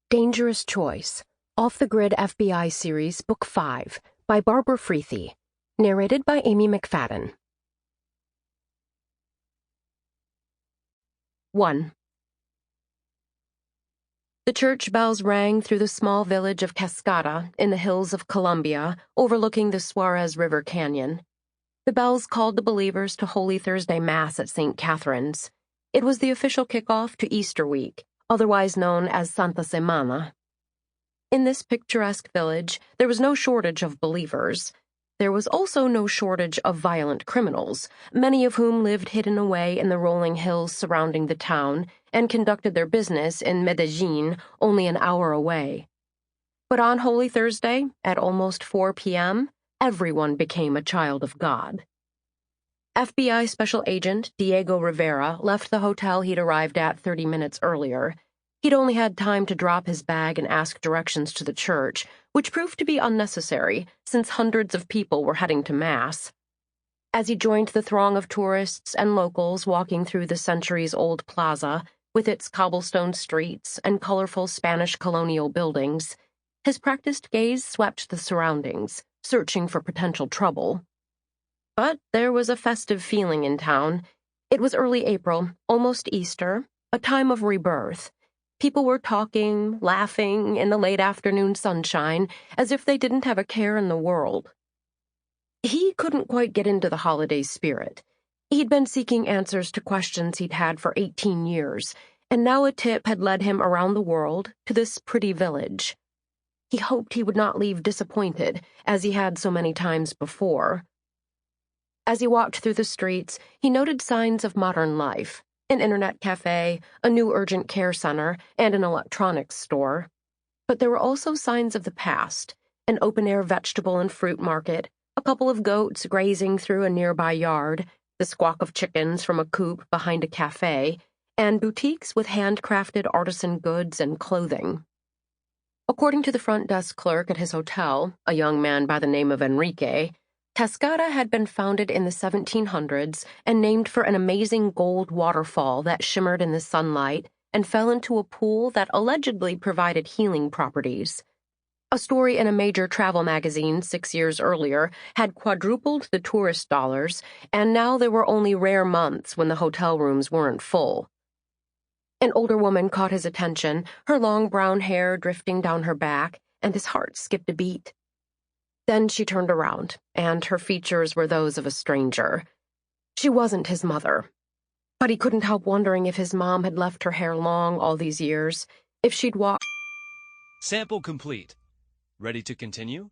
Dangerous Choice, Off-the-Grid FBI Series, Book 5, by Barbara Freethy, narrated by Amy Mcfadden. 1. The church bells rang through the small village of Cascada in the hills of Colombia, overlooking the Suarez River Canyon. The bells called the believers to Holy Thursday Mass at St. Catherine's. It was the official kickoff to Easter week, otherwise known as Santa Semana. In this picturesque village, there was no shortage of believers. There was also no shortage of violent criminals, many of whom lived hidden away in the rolling hills surrounding the town and conducted their business in Medellin, only an hour away. But on Holy Thursday, at almost 4 p.m., everyone became a child of God. FBI Special Agent Diego Rivera left the hotel he'd arrived at 30 minutes earlier. He'd only had time to drop his bag and ask directions to the church, which proved to be unnecessary since hundreds of people were heading to Mass. As he joined the throng of tourists and locals walking through the centuries-old plaza, with its cobblestone streets and colorful Spanish colonial buildings, his practiced gaze swept the surroundings, searching for potential trouble. But there was a festive feeling in town. It was early April, almost Easter, a time of rebirth. People were talking, laughing in the late afternoon sunshine, as if they didn't have a care in the world. He couldn't quite get into the holiday spirit. He'd been seeking answers to questions he'd had for 18 years, and now a tip had led him around the world to this pretty village. He hoped he would not leave disappointed, as he had so many times before. As he walked through the streets, he noted signs of modern life: an internet cafe, a new urgent care center, and an electronics store. But there were also signs of the past: an open-air vegetable and fruit market, a couple of goats grazing through a nearby yard, the squawk of chickens from a coop behind a cafe, and boutiques with handcrafted artisan goods and clothing. According to the front desk clerk at his hotel, a young man by the name of Enrique, Cascada had been founded in the 1700s and named for an amazing gold waterfall that shimmered in the sunlight and fell into a pool that allegedly provided healing properties. A story in a major travel magazine 6 years earlier had quadrupled the tourist dollars, and now there were only rare months when the hotel rooms weren't full. An older woman caught his attention, her long brown hair drifting down her back, and his heart skipped a beat. Then she turned around, and her features were those of a stranger. She wasn't his mother. But he couldn't help wondering if his mom had left her hair long all these years, if she'd walked. Sample complete. Ready to continue?